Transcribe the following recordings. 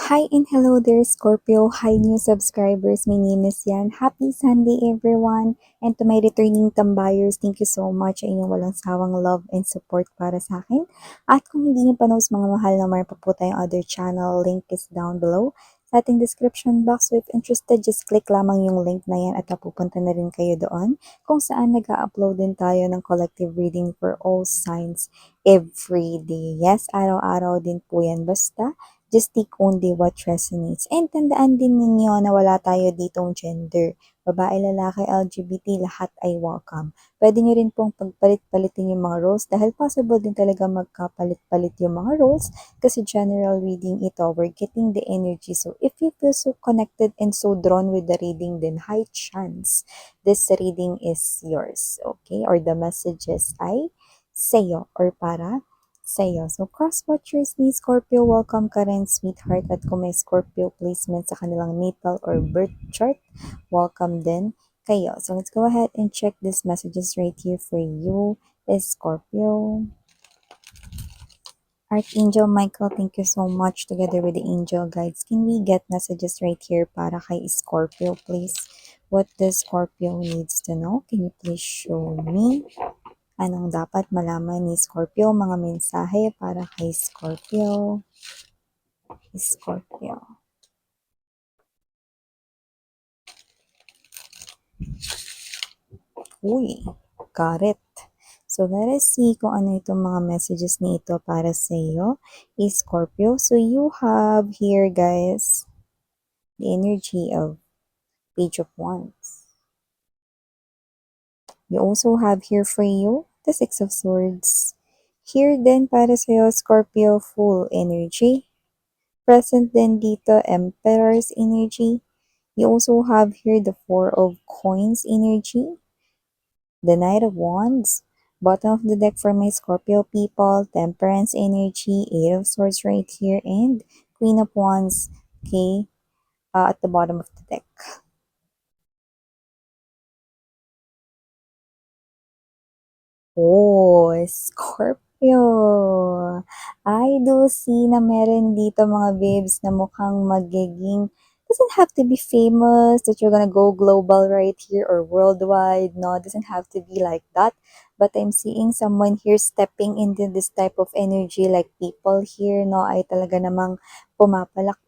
Hi and hello there, Scorpio. Hi, new subscribers. My name is Yan. Happy Sunday, everyone. And to my returning tambayers, thank you so much sa inyong walang sawang love and support para sa akin. At kung hindi niyo pa knows mga mahal na mayroon pa po tayong other channel, link is down below sa ating description box. So if interested, just click lamang yung link na yan at napupunta na rin kayo doon kung saan nag-upload din tayo ng collective reading for all signs every day. Yes, araw-araw din po yan. Basta just take only what resonates. And tandaan din ninyo na wala tayo ditong gender. Babae, lalaki, LGBT, lahat ay welcome. Pwede nyo rin pong pagpalit-palitin yung mga roles dahil possible din talaga magkapalit-palit yung mga roles kasi general reading ito, we're getting the energy. So if you feel so connected and so drawn with the reading, then high chance this reading is yours. Okay? Or the messages ay sa'yo or para sa'yo. So, cross-watchers ni Scorpio, welcome ka rin, sweetheart. At kung may Scorpio placement sa kanilang natal or birth chart, welcome din kayo. So, let's go ahead and check these messages right here for you, Scorpio. Archangel Michael, thank you so much. Together with the angel guides, can we get messages right here para kay Scorpio, please? What does Scorpio needs to know? Can you please show me? Anong dapat malaman ni Scorpio? Mga mensahe para kay Scorpio. Scorpio. Uy, got it. So, let us see kung ano itong mga messages ni ito para sa iyo, Scorpio. So, you have here, guys, the energy of Page of Wands. You also have here for you, the Six of Swords. Here din para sa iyo, Scorpio, full energy. Present din dito, Emperor's energy. You also have here the Four of Coins energy, the Knight of Wands, bottom of the deck for my Scorpio people, Temperance energy, Eight of Swords right here, and Queen of Wands, okay, at the bottom of the deck. Oh, Scorpio! I do see na meron dito mga babes na mukhang magiging doesn't have to be famous, that you're gonna go global right here or worldwide. No, it doesn't have to be like that. But I'm seeing someone here stepping into this type of energy, like people here, no, ay talaga namang pumapalakpak.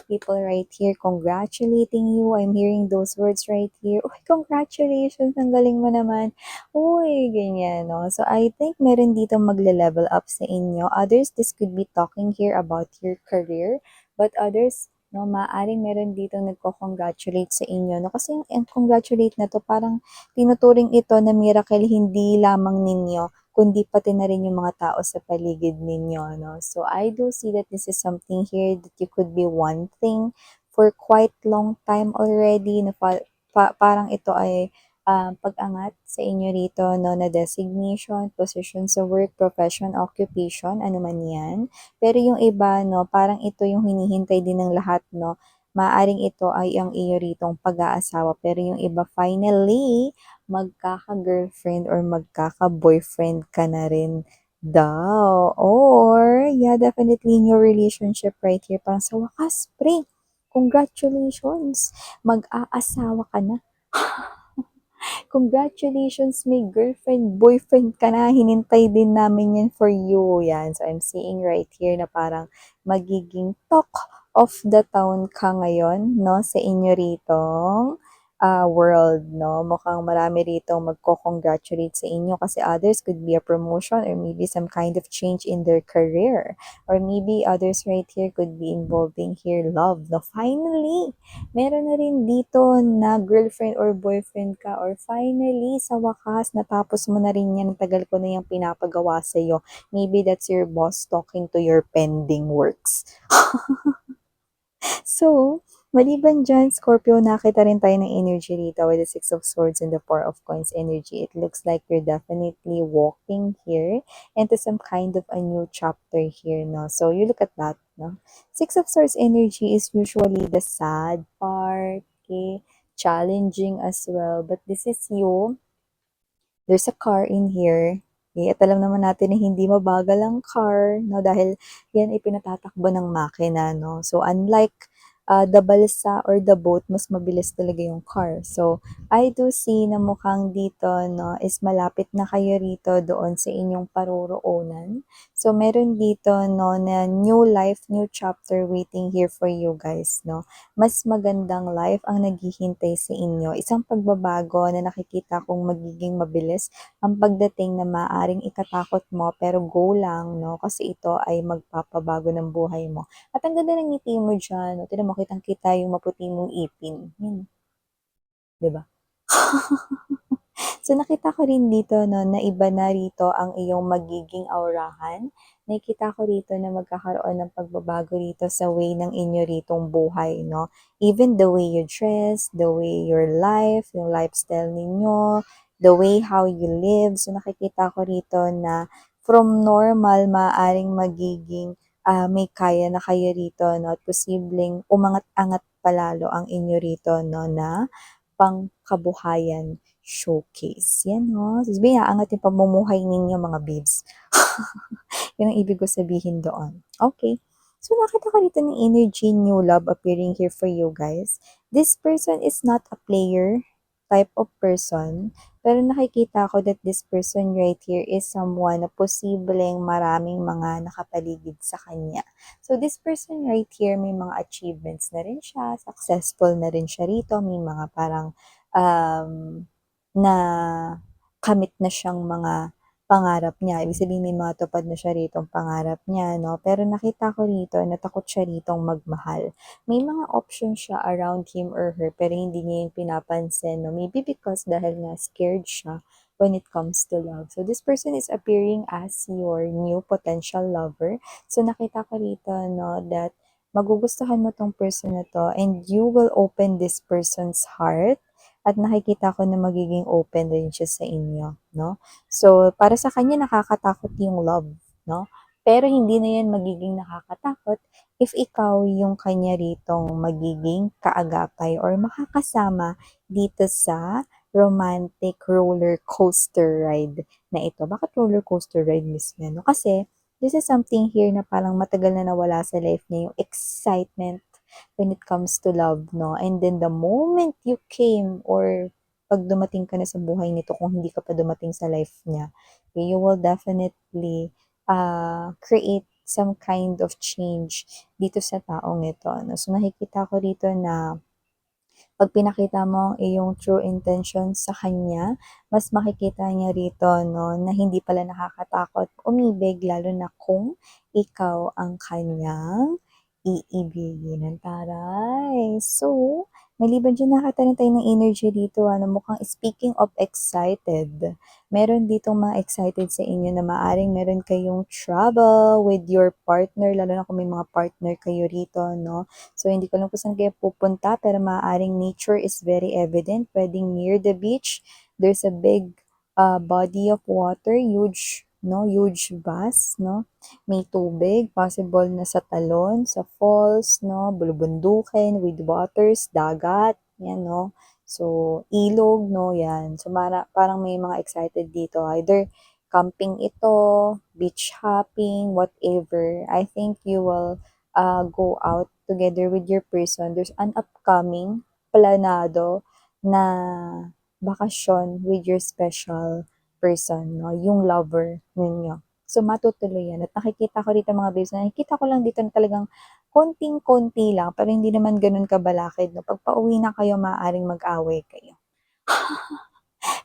People right here congratulating you. I'm hearing those words right here. Oh, congratulations! Ang galing mo naman. Uy, ganyan, no? So, I think meron dito magle-level up sa inyo. Others, this could be talking here about your career. But others, no, maaring meron dito nagko-congratulate sa inyo. No? Kasi yung congratulate na to, parang tinuturing ito na miracle hindi lamang ninyo, kundi pati na rin yung mga tao sa paligid ninyo. No? So, I do see that this is something here that you could be wanting for quite long time already. No? Parang ito ay pag-angat sa inyo rito, no, na designation, position sa work, profession, occupation, ano man yan. Pero yung iba, no, parang ito yung hinihintay din ng lahat, no. Maaring ito ay ang iyo ritong pag-aasawa. Pero yung iba, finally, magkaka-girlfriend or magkaka-boyfriend ka na rin daw. Or, yeah, definitely in your relationship right here. Parang sa wakas, pre, congratulations, mag-aasawa ka na. Congratulations, may girlfriend, boyfriend ka na. Hinintay din namin yan for you. Yan. So, I'm seeing right here na parang magiging talk of the town ka ngayon, no? Sa inyo ritong world, no? Mukhang marami rito magko-congratulate sa inyo kasi others could be a promotion or maybe some kind of change in their career. Or maybe others right here could be involving here love, no? Finally, meron na rin dito na girlfriend or boyfriend ka or finally, sa wakas, natapos mo na rin yan. Tagal ko na yung pinapagawa sa'yo. Maybe that's your boss talking to your pending works. So, maliban dyan, Scorpio, nakita rin tayo ng energy rito with the Six of Swords and the Four of Coins energy. It looks like you're definitely walking here into some kind of a new chapter here, no? So, you look at that, no? Six of Swords energy is usually the sad part, okay? Challenging as well. But this is you. There's a car in here. Eh, at alam naman natin na hindi mabagal ang car, 'no, dahil yan ay pinatatakbo ng makina, 'no. So, unlike, the balsa or the boat, mas mabilis talaga yung car. So, I do see na mukhang dito, 'no, is malapit na kayo rito doon sa inyong paroroonan. So, meron dito, 'no, na new life, new chapter waiting here for you guys, 'no. Mas magandang life ang naghihintay sa inyo. Isang pagbabago na nakikita kong magiging mabilis ang pagdating na maaaring ikatakot mo pero go lang 'no, kasi ito ay magpapabago ng buhay mo. At ang ganda ng ngiti mo diyan 'no, tignan mo kitang-kita yung maputi mong ipin, 'yan, 'di ba? So, nakita ko rin dito 'no, na iba na rito ang iyong magiging aurahan. Nakikita ko rito na magkakaroon ng pagbabago rito sa way ng inyo ritong buhay 'no. Even the way you dress, the way your life, yung lifestyle ninyo, the way how you live. So, nakikita ko rito na from normal maaaring magiging, may kaya na kayo rito 'no at posibleng umangat-angat pa lalo ang inyo rito 'no na pangkabuhayan showcase. Yan 'no, sasabihin aangat yung pamumuhay ninyo mga babes. Yun ang ibig ko sabihin doon. Okay. So, nakita ko dito ng energy, new love appearing here for you guys. This person is not a player type of person, pero nakikita ko that this person right here is someone na posibleng maraming mga nakapaligid sa kanya. So, this person right here, may mga achievements na rin siya, successful na rin siya rito, may mga parang um, na kamit na siyang mga pangarap niya. Ibig sabihin may mga tupad na siya ritong pangarap niya, 'no? Pero nakita ko rito na takot siya ritong magmahal. May mga options siya around him or her pero hindi niya yun pinapansin, 'no? Maybe because dahil nga scared siya when it comes to love. So, this person is appearing as your new potential lover. So, nakita ko rito, no, that magugustuhan mo tong person na to and you will open this person's heart at nakikita ko na magiging open rin siya sa inyo, no? So, para sa kanya nakakatakot yung love, no? Pero hindi na yan magiging nakakatakot if ikaw yung kanya ritong magiging kaagapay or makakasama dito sa romantic roller coaster ride na ito. Bakit roller coaster ride mismo? No? Kasi this is something here na parang matagal na nawala sa life niya yung excitement when it comes to love, no? And then the moment you came or pag dumating ka na sa buhay nito, kung hindi ka pa dumating sa life niya, you will definitely create some kind of change dito sa taong ito. No? So nakikita ko dito na pag pinakita mo ang iyong true intention sa kanya, mas makikita niya rito no, na hindi pala nakakatakot umibig lalo na kung ikaw ang kanyang iibigin ng taray. So, maliban dyan nakita tayo ng energy dito, ano, mukhang speaking of excited, meron ditong mga excited sa inyo na maaring meron kayong trouble with your partner, lalo na kung may mga partner kayo rito, no? So, hindi ko alam kung saan kayo pupunta, pero maaaring nature is very evident. Pwedeng near the beach, there's a big body of water, huge, no? Huge vast, no? May tubig, possible na sa talon, sa falls, no? Bulubundukin, with waters, dagat, yan, no? So, ilog, no? Yan. So, parang may mga excited dito. Either camping ito, beach hopping, whatever. I think you will go out together with your person. There's an upcoming planado na bakasyon with your special person, no? Yung lover ninyo. So, matutuloy yan. At nakikita ko dito mga babes, nakikita ko lang dito na talagang konting-konti lang, pero hindi naman ganun kabalakid, no? Pag pauwi na kayo, maaaring mag-away kayo.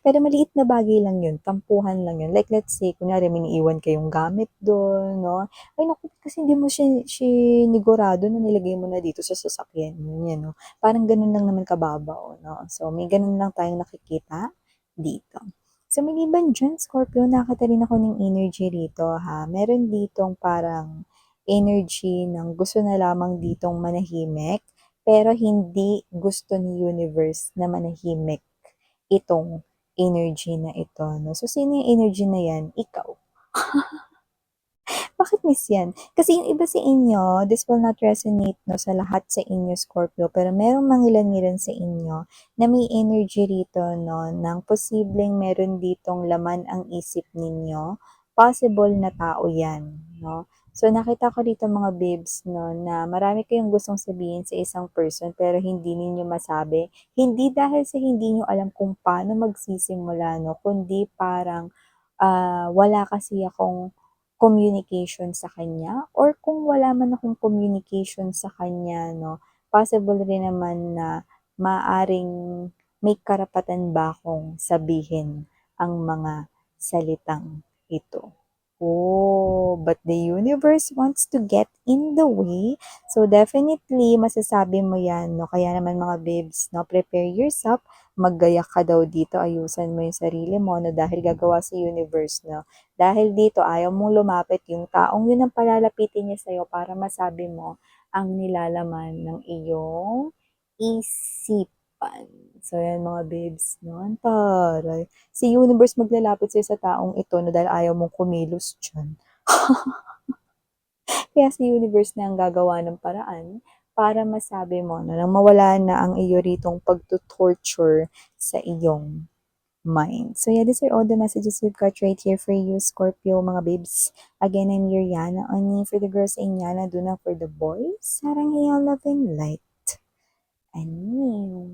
Pero maliit na bagay lang yun, tampuhan lang yun. Like let's say, kunyari may iniiwan kayong gamit doon, no? Ay naku, kasi hindi mo sinigurado na nilagay mo na dito sa sasakyan mo, yan, no? Parang ganun lang naman kababaw, no? So, may ganun lang tayong nakikita dito. So, maliban dyan, Scorpio, nakakita rin ako ng energy rito, ha? Meron ditong parang energy ng gusto na lamang ditong manahimik, pero hindi gusto ni universe na manahimik itong energy na ito, no? So, sino yung energy na yan? Ikaw. Bakit miss yan? Kasi yung iba sa inyo, this will not resonate no, sa lahat sa inyo, Scorpio, pero merong mangilan-ngilan sa inyo na may energy rito, no, ng posibleng meron ditong laman ang isip ninyo. Possible na tao yan, no? So, nakita ko dito mga babes, no, na marami kayong gustong sabihin sa isang person pero hindi ninyo masabi. Hindi dahil sa hindi nyo alam kung paano magsisimula, no, kundi parang wala kasi akong communication sa kanya or kung wala man akong communication sa kanya, no, possible rin naman na maaring may karapatan ba akong sabihin ang mga salitang ito. Oh, but the universe wants to get in the way. So definitely masasabi mo 'yan, no. Kaya naman mga babes, no, prepare yourself. Maggaya ka daw dito, ayusan mo 'yung sarili mo, no, dahil gagawa sa universe, no. Dahil dito ayaw mong lumapit, 'yung taong 'yun ang palalapitin niya sa'yo para masabi mo ang nilalaman ng iyong isipan. So 'yan mga babes, no, ang taray. Si universe maglalapit sa'yo sa taong ito na dahil ayaw mong kumilos diyan. Kaya si universe na ang gagawa ng paraan para masabi mo na nang mawala na ang iyo ritong pagto-torture sa iyong mind. So yeah, these are all the messages we've got right here for you, Scorpio, mga babes. Again, I'm Yuriana. Only for the girls in Yana, do not for the boys. Sarang love and light. Ano?